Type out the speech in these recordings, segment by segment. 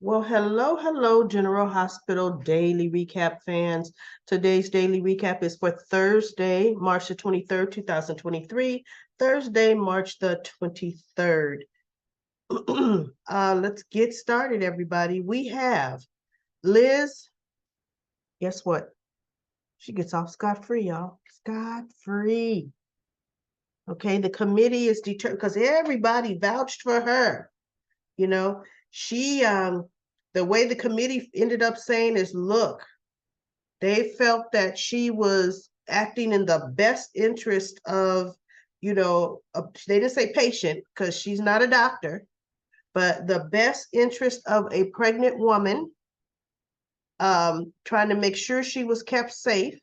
Well, hello, General Hospital Daily Recap fans. Today's Daily Recap is for Thursday, March the 23rd, 2023. Thursday, March the 23rd. Let's get started, everybody. We have Liz. Guess what? She gets off scot-free, y'all. Scot-free. Okay, the committee is determined because everybody vouched for her. You know, she the way the committee ended up saying is, look, they felt that she was acting in the best interest of, they didn't say patient because she's not a doctor, but the best interest of a pregnant woman, trying to make sure she was kept safe.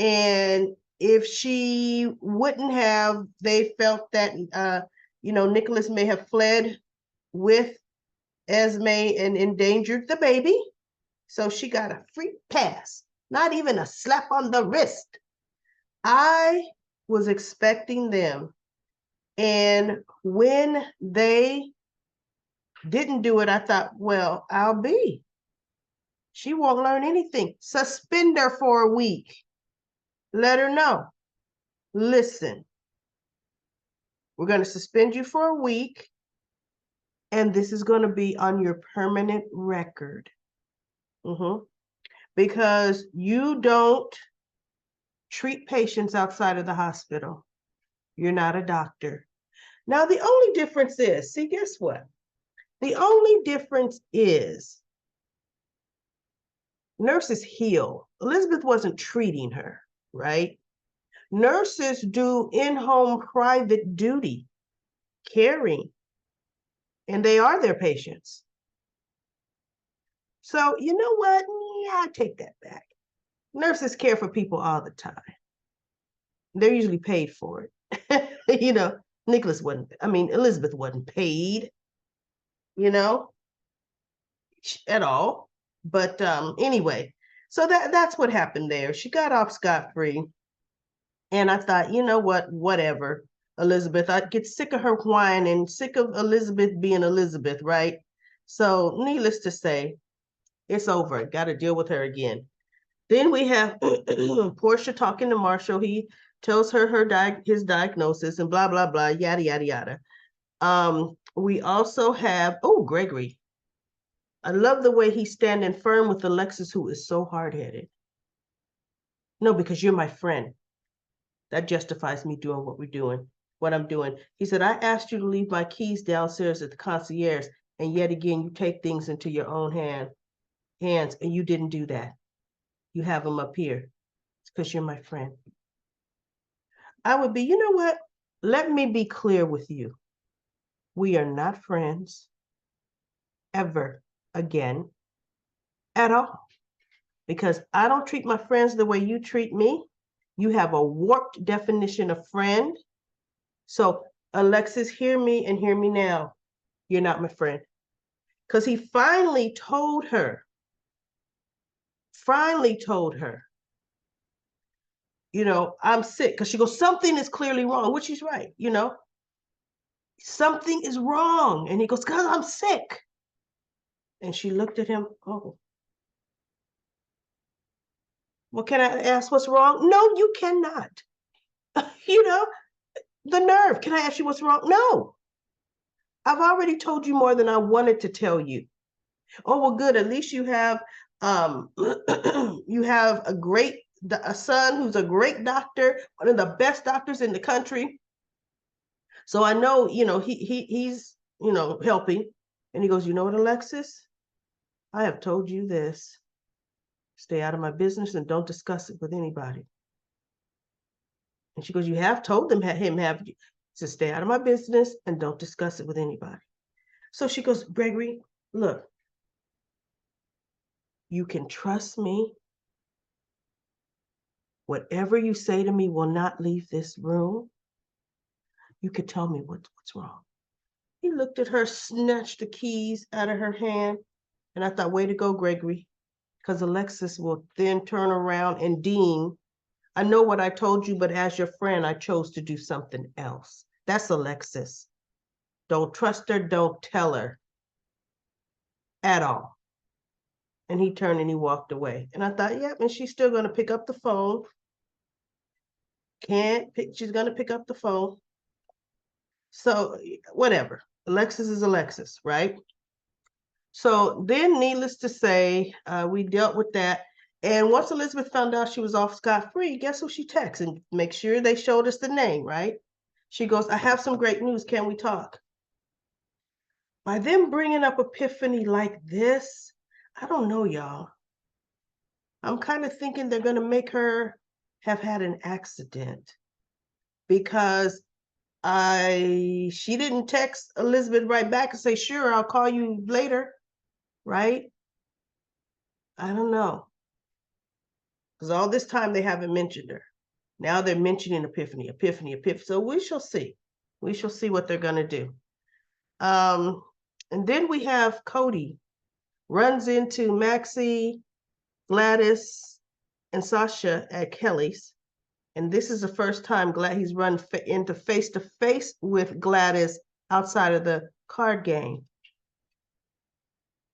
And if she wouldn't have, they felt that, Nicholas may have fled with Esme and endangered the baby. So she got a free pass, not even a slap on the wrist. I was expecting them. And when they didn't do it, I thought, well, I'll be. She won't learn anything. Suspend her for a week. Let her know. Listen, we're going to suspend you for a week, and this is going to be on your permanent record. Because you don't treat patients outside of the hospital. You're not a doctor. Now, the only difference is, see, guess what? The only difference is nurses heal. Elizabeth wasn't treating her, right? Nurses do in-home private duty, caring, and they are their patients. So, you know what? Yeah, I take that back. Nurses care for people all the time. They're usually paid for it. Elizabeth wasn't paid, at all. But anyway, so that's what happened there. She got off scot-free. And I thought, you know what, whatever, Elizabeth, I'd get sick of her whining, sick of Elizabeth being Elizabeth, right? So needless to say, it's over. Got to deal with her again. Then we have Portia talking to Marshall. He tells her his diagnosis and blah, blah, blah, yada, yada, yada. We also have, Gregory. I love the way he's standing firm with Alexis, who is so hard-headed. No, because you're my friend. That justifies me doing what I'm doing. He said, I asked you to leave my keys downstairs at the concierge, and yet again, you take things into your own hands, and you didn't do that. You have them up here. It's because you're my friend. I would be, you know what? Let me be clear with you. We are not friends ever again at all. Because I don't treat my friends the way you treat me. You have a warped definition of friend. So, Alexis, hear me and hear me now. You're not my friend. Because he finally told her, I'm sick. Because she goes, something is clearly wrong, which she's right, Something is wrong. And he goes, because I'm sick. And she looked at him, oh. Well, can I ask what's wrong? No, you cannot. The nerve. Can I ask you what's wrong? No. I've already told you more than I wanted to tell you. Oh, well, good. At least you have you have a son who's a great doctor, one of the best doctors in the country. So I know, he's, helping. And he goes, you know what, Alexis? I have told you this. Stay out of my business and don't discuss it with anybody. And she goes, you have told him, have you? So stay out of my business and don't discuss it with anybody. So she goes, Gregory, look, you can trust me. Whatever you say to me will not leave this room. You could tell me what's wrong. He looked at her, snatched the keys out of her hand, and I thought, way to go, Gregory, because Alexis will then turn around and deem, I know what I told you, but as your friend, I chose to do something else. That's Alexis. Don't trust her, don't tell her. at all. And he turned and he walked away. And I thought, yeah, and she's still going to pick up the phone. She's going to pick up the phone. So whatever. Alexis is Alexis, right? So then, needless to say, we dealt with that. And once Elizabeth found out she was off scot-free, guess who she texted? And make sure they showed us the name, right? She goes, I have some great news. Can we talk? By them bringing up Epiphany like this, I don't know, y'all. I'm kind of thinking they're going to make her have had an accident because she didn't text Elizabeth right back and say, sure, I'll call you later, right? I don't know. Because all this time they haven't mentioned her. Now they're mentioning Epiphany. So we shall see. We shall see what they're going to do. And then we have Cody runs into Maxi, Gladys, and Sasha at Kelly's. And this is the first time he's run into face-to-face with Gladys outside of the card game.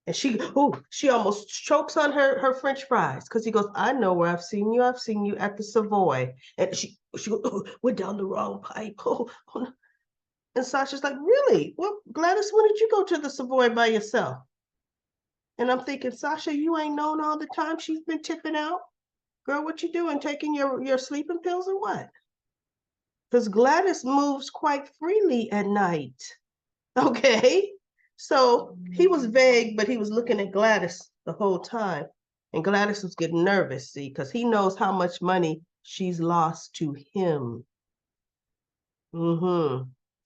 And she almost chokes on her French fries because he goes, I know where I've seen you. I've seen you at the Savoy. And she goes, oh, we're down the wrong pipe. Oh, no. And Sasha's like, really? Well, Gladys, when did you go to the Savoy by yourself? And I'm thinking, Sasha, you ain't known all the time she's been tipping out? Girl, what you doing? Taking your sleeping pills or what? Because Gladys moves quite freely at night. Okay? So he was vague, but he was looking at Gladys the whole time. And Gladys was getting nervous, see, because he knows how much money she's lost to him.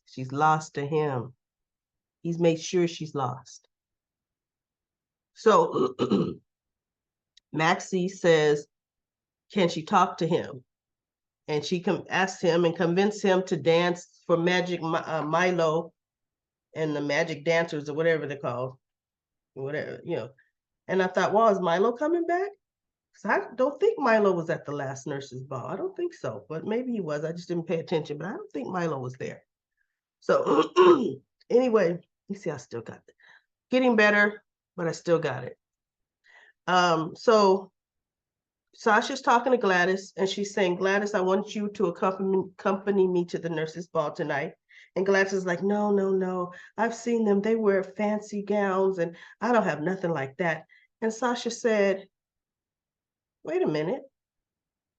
She's lost to him. He's made sure she's lost. So Maxie says, can she talk to him? And she asked him and convinced him to dance for Magic Milo and the Magic Dancers or whatever they're called. Whatever, you know. And I thought, well, is Milo coming back? Because I don't think Milo was at the last nurse's ball. I don't think so, but maybe he was. I just didn't pay attention, but I don't think Milo was there. So anyway, you see, I still got it. Getting better, but I still got it. So Sasha's talking to Gladys, and she's saying, Gladys, I want you to accompany me to the nurse's ball tonight. And Gladys is like, no, no, no. I've seen them. They wear fancy gowns, and I don't have nothing like that. And Sasha said, wait a minute.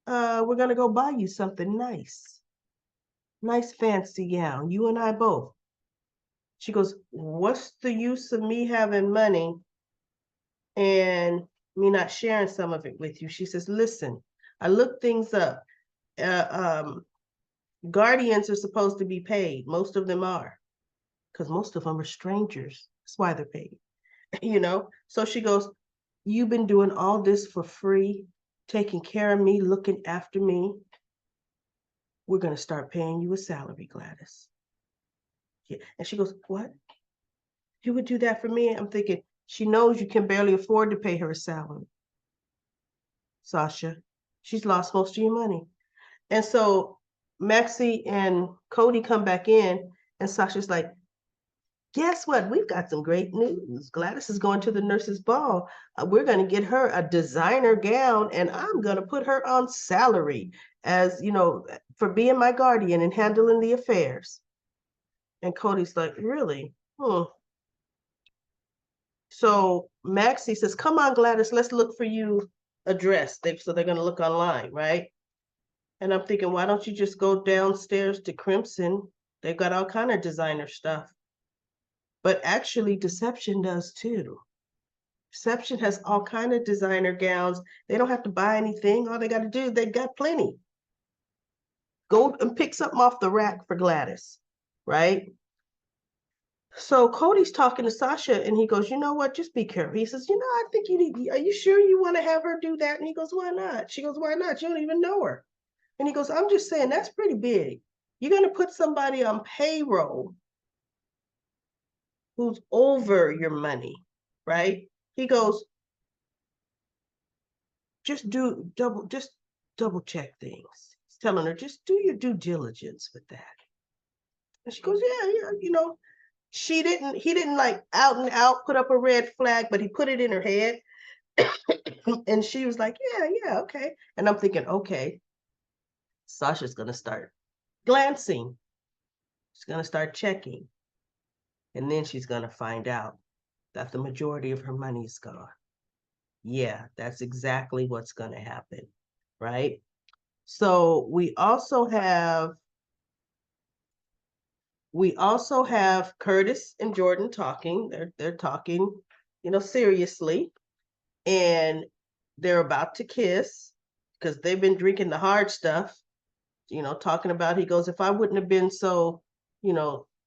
We're going to go buy you something nice. Nice fancy gown. You and I both. She goes, what's the use of me having money and me not sharing some of it with you? She says, listen, I looked things up. Guardians are supposed to be paid. Most of them are, because most of them are strangers. That's why they're paid, you know? So she goes, you've been doing all this for free, taking care of me, looking after me. We're going to start paying you a salary, Gladys. Yeah. And she goes, what? You would do that for me? I'm thinking, she knows you can barely afford to pay her a salary. Sasha, she's lost most of your money. And so Maxie and Cody come back in, and Sasha's like, guess what? We've got some great news. Gladys is going to the nurse's ball. We're going to get her a designer gown, and I'm going to put her on salary as, you know, for being my guardian and handling the affairs. And Cody's like, really? So Maxie says, come on, Gladys, let's look for you a dress. So they're going to look online, right? And I'm thinking, why don't you just go downstairs to Crimson? They've got all kind of designer stuff. But actually, Deception does too. Deception has all kind of designer gowns. They don't have to buy anything. All they got to do, they got plenty. Go and pick something off the rack for Gladys, right? So Cody's talking to Sasha, and he goes, you know what? Just be careful. He says, you know, I think are you sure you want to have her do that? And he goes, why not? She goes, why not? You don't even know her. And he goes, I'm just saying, that's pretty big. You're going to put somebody on payroll who's over your money, right? He goes, just double check things. He's telling her, just do your due diligence with that. And she goes, yeah, you know, he didn't like out and out put up a red flag, but he put it in her head. And she was like, yeah, okay. And I'm thinking, okay, Sasha's going to start glancing. She's going to start checking. And then she's going to find out that the majority of her money is gone. Yeah, that's exactly what's going to happen, right? So we also have Curtis and Jordan talking. They're talking, seriously, and they're about to kiss because they've been drinking the hard stuff. Talking about, he goes, if I wouldn't have been so,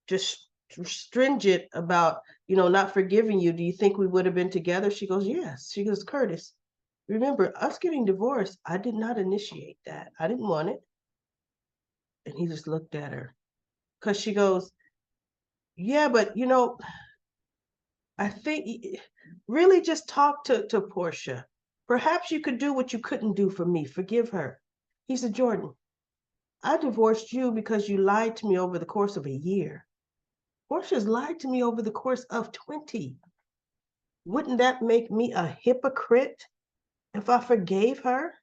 just stringent about, not forgiving you, do you think we would have been together? She goes, yes. She goes, Curtis, remember, us getting divorced, I did not initiate that. I didn't want it. And he just looked at her because she goes, yeah, but I think really just talk to Portia. Perhaps you could do what you couldn't do for me. Forgive her. He said, Jordan, I divorced you because you lied to me over the course of a year. Portia's lied to me over the course of 20. Wouldn't that make me a hypocrite if I forgave her?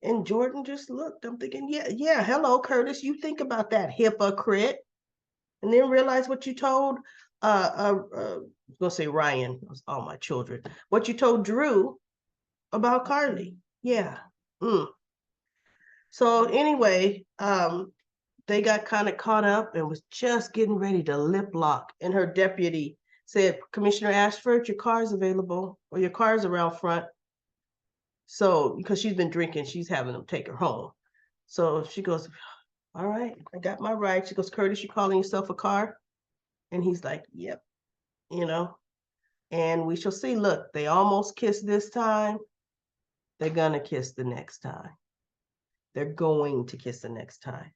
And Jordan just looked. I'm thinking, yeah, hello, Curtis. You think about that, hypocrite. And then realize what you told, I was gonna say Ryan, all my children, what you told Drew about Carly. Yeah. So anyway, they got kind of caught up and was just getting ready to lip lock. And her deputy said, Commissioner Ashford, your car's available, or your car's around front. So, because she's been drinking, she's having them take her home. So she goes, all right, I got my ride. She goes, Curtis, you calling yourself a car? And he's like, yep, and we shall see. Look, they almost kissed this time. They're going to kiss the next time. They're going to kiss the next time.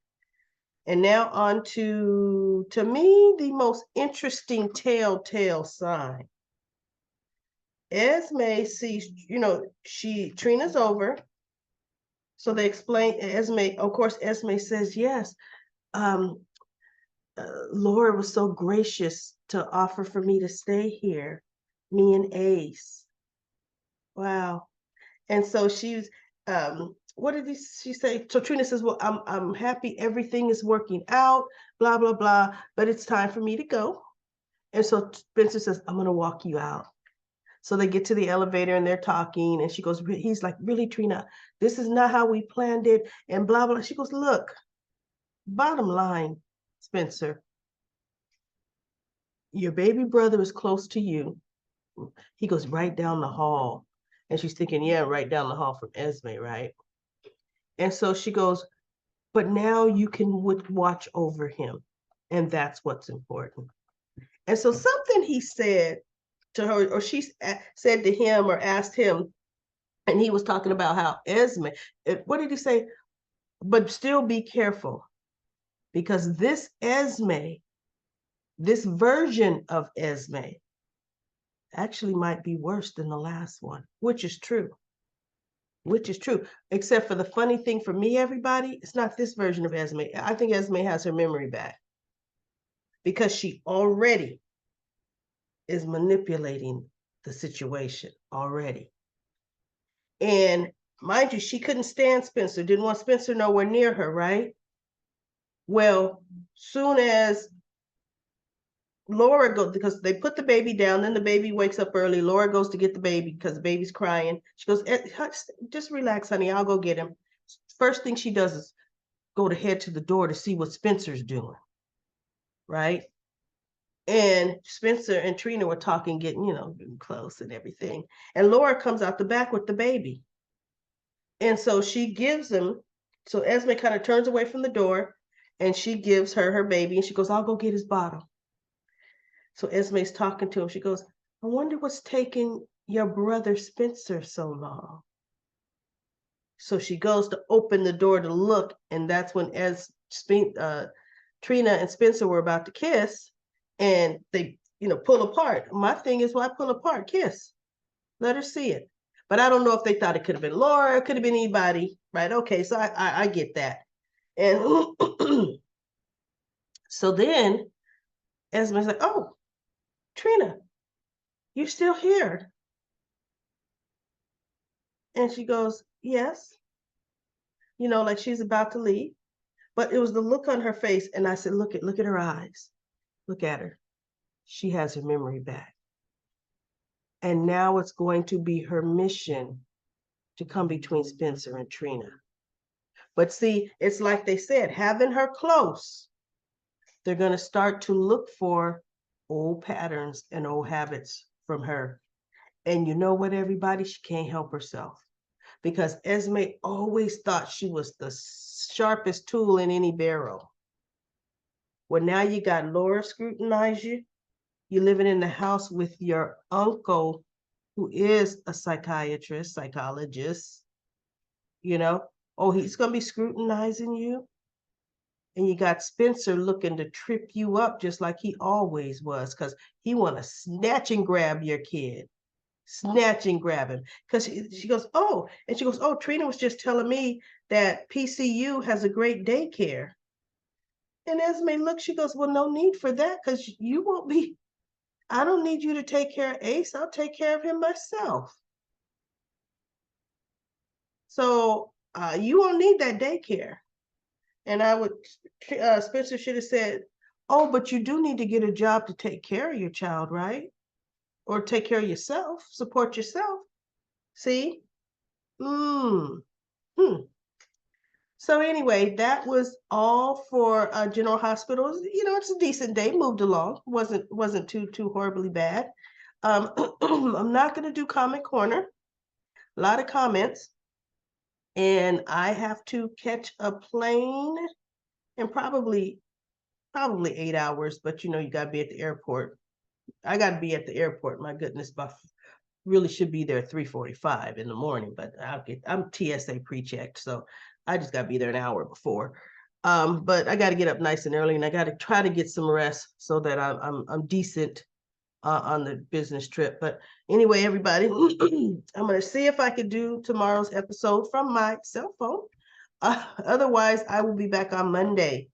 And now on to me, the most interesting telltale sign. Esme sees, Trina's over. So they explain, Esme, of course, Esme says, yes, Laura was so gracious to offer for me to stay here, me and Ace. Wow. And so she's, what did she say? So Trina says, well, I'm happy everything is working out, blah, blah, blah, but it's time for me to go. And so Spencer says, I'm going to walk you out. So they get to the elevator and they're talking, and she goes, he's like, really, Trina, this is not how we planned it, and blah, blah. She goes, look, bottom line, Spencer, your baby brother is close to you. He goes right down the hall. And she's thinking, yeah, right down the hall from Esme, right? And so she goes, but now you can watch over him. And that's what's important. And so something he said to her, or she said to him or asked him, and he was talking about how Esme, what did he say? But still be careful, because this Esme, this version of Esme, actually might be worse than the last one, which is true. Except for the funny thing for me, everybody, it's not this version of Esme. I think Esme has her memory back because she already is manipulating the situation already. And mind you, she couldn't stand Spencer, didn't want Spencer nowhere near her, right? Well, soon as Laura goes, because they put the baby down, then the baby wakes up early. Laura goes to get the baby because the baby's crying. She goes, just relax, honey, I'll go get him. First thing she does is go to head to the door to see what Spencer's doing, right? And Spencer and Trina were talking, getting close and everything. And Laura comes out the back with the baby. And so she gives him, so Esme kind of turns away from the door and she gives her baby and she goes, I'll go get his bottle. So Esme's talking to him. She goes, I wonder what's taking your brother Spencer so long. So she goes to open the door to look, and that's when Trina and Spencer were about to kiss, and they, pull apart. My thing is, why pull apart? Kiss. Let her see it. But I don't know if they thought it could have been Laura, it could have been anybody, right? Okay, so I get that. And so then Esme's like, oh, Trina, you're still here. And she goes, yes, like she's about to leave. But it was the look on her face. And I said, look at her eyes. Look at her. She has her memory back. And now it's going to be her mission to come between Spencer and Trina. But see, it's like they said, having her close, they're going to start to look for old patterns and old habits from her. And you know what, everybody? She can't help herself. Because Esme always thought she was the sharpest tool in any barrel. Well, now you got Laura scrutinize you. You're living in the house with your uncle, who is a psychologist, Oh, he's going to be scrutinizing you. And you got Spencer looking to trip you up just like he always was, because he want to snatch and grab your kid. Snatch and grab him. Because she goes, oh, and she goes, oh, Trina was just telling me that PCU has a great daycare. And Esme looks, she goes, well, no need for that, because you won't be, I don't need you to take care of Ace. I'll take care of him myself. So you won't need that daycare. And Spencer should have said, oh, but you do need to get a job to take care of your child, right? Or take care of yourself, support yourself. See? So anyway, that was all for General Hospitals. It's a decent day, moved along. Wasn't too horribly bad. I'm not going to do Comment Corner. A lot of comments. And I have to catch a plane in probably 8 hours, but you got to be at the airport. I got to be at the airport. My goodness, really should be there at 3:45 in the morning, but I'm TSA pre-checked, so I just got to be there an hour before. But I got to get up nice and early, and I got to try to get some rest so that I'm decent on the business trip. But anyway, everybody, I'm going to see if I could do tomorrow's episode from my cell phone. Otherwise, I will be back on Monday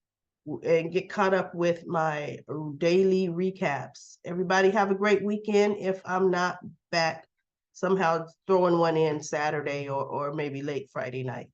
and get caught up with my daily recaps. Everybody have a great weekend. If I'm not back, somehow throwing one in Saturday or maybe late Friday night.